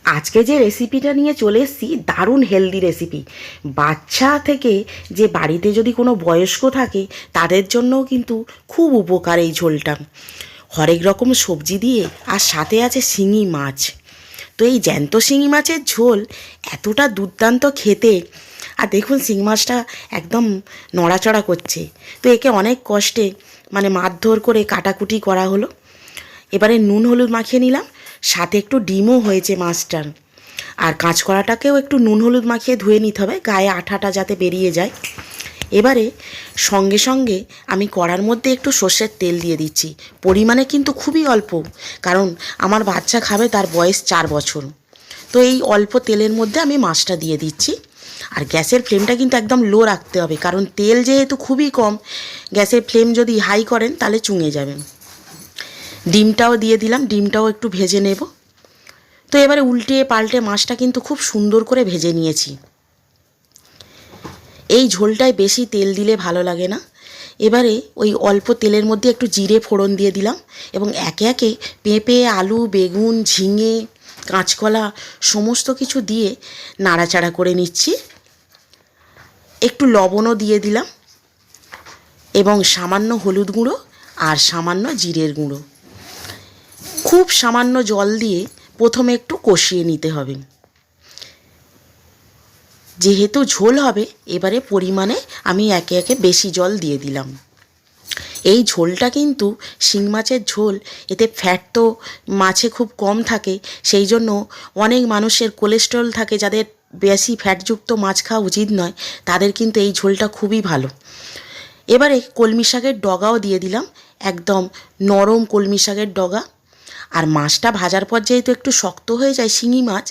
আজকে যে রেসিপিটা নিয়ে চলে এসেছি দারুণ হেলদি রেসিপি। বাচ্চা থেকে যে বাড়িতে যদি কোনো বয়স্ক থাকে তাদের জন্যও কিন্তু খুব উপকার এই ঝোলটা। হরেক রকম সবজি দিয়ে আর সাথে আছে শিঙি মাছ। তো এই জ্যান্ত শিঙি মাছের ঝোল এতটা দুর্দান্ত খেতে। আর দেখুন শিঙি মাছটা একদম নড়াচড়া করছে। তো একে অনেক কষ্টে মারধর করে কাটাকুটি করা হলো। এবারে নুন হলুদ মাখিয়ে নিলাম, সাথে একটু ডিমও হয়েছে মাছটার। আর কাঁচকলাটাকেও একটু নুন হলুদ মাখিয়ে ধুয়ে নিতে হবে, গায়ে আঠাটা যাতে বেরিয়ে যায়। এবারে সঙ্গে সঙ্গে আমি কড়ার মধ্যে একটু সর্ষের তেল দিয়ে দিচ্ছি, পরিমাণে কিন্তু খুবই অল্প, কারণ আমার বাচ্চা খাবে, তার বয়স 4 বছর। তো এই অল্প তেলের মধ্যে আমি মাছটা দিয়ে দিচ্ছি। আর গ্যাসের ফ্লেমটা কিন্তু একদম লো রাখতে হবে, কারণ তেল যেহেতু খুবই কম, গ্যাসের ফ্লেম যদি হাই করেন তাহলে চুঙে যাবেন। ডিমটাও দিয়ে দিলাম, ডিমটাও একটু ভেজে নেব। তো এবারে উল্টে পাল্টে মাছটা কিন্তু খুব সুন্দর করে ভেজে নিয়েছি। এই ঝোলটায় বেশি তেল দিলে ভালো লাগে না। এবারে ওই অল্প তেলের মধ্যে একটু জিরে ফোড়ন দিয়ে দিলাম, এবং একে একে পেঁপে, আলু, বেগুন, ঝিঙে, কাঁচকলা সমস্ত কিছু দিয়ে নাড়াচাড়া করে নিচ্ছি। একটু লবণও দিয়ে দিলাম, এবং সামান্য হলুদ গুঁড়ো আর সামান্য জিরের গুঁড়ো। খুব সামান্য জল দিয়ে প্রথমে একটু কষিয়ে নিতে হবে। যেহেতু ঝোল হবে, এবারে পরিমাণে আমি একে একে বেশি জল দিয়ে দিলাম। এই ঝোলটা কিন্তু শিং মাছের ঝোল, এতে ফ্যাট তো মাছে খুব কম থাকে, সেই জন্য অনেক মানুষের কোলেস্টেরল থাকে, যাদের বেশি ফ্যাটযুক্ত মাছ খাওয়া উচিত নয়, তাদের কিন্তু এই ঝোলটা খুবই ভালো। এবারে কলমি শাকের ডগাও দিয়ে দিলাম, একদম নরম কলমি শাকের ডগা। আর মাছটা ভাজার পর যেহেতু একটু শক্ত হয়ে যায় শিঙি মাছ,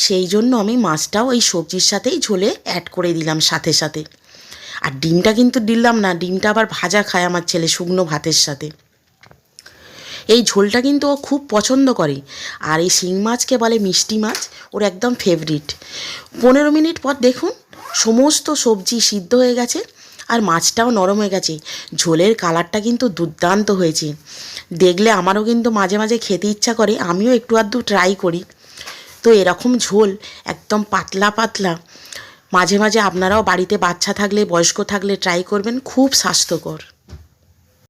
সেই জন্য আমি মাছটাও এই সবজির সাথেই ঝোলে অ্যাড করে দিলাম সাথে সাথে। আর ডিমটা কিন্তু দিলাম না, ডিমটা আবার ভাজা খায় আমার ছেলে শুকনো ভাতের সাথে। এই ঝোলটা কিন্তু ও খুব পছন্দ করে। আর এই শিং মাছকে বলে মিষ্টি মাছ, ওর একদম ফেভারিট। 15 মিনিট পর দেখুন সমস্ত সবজি সিদ্ধ হয়ে গেছে, আর মাছটাও নরম হয়ে গেছে। ঝোলের কালারটা কিন্তু দুর্দান্ত হয়েছে। দেখলে আমারও কিন্তু মাঝে মাঝে খেতে ইচ্ছা করে, আমিও একটু আধটু ট্রাই করি। তো এরকম ঝোল একদম পাতলা পাতলা মাঝে মাঝে আপনারাও বাড়িতে বাচ্চা থাকলে, বয়স্ক থাকলে ট্রাই করবেন, খুব স্বাস্থ্যকর।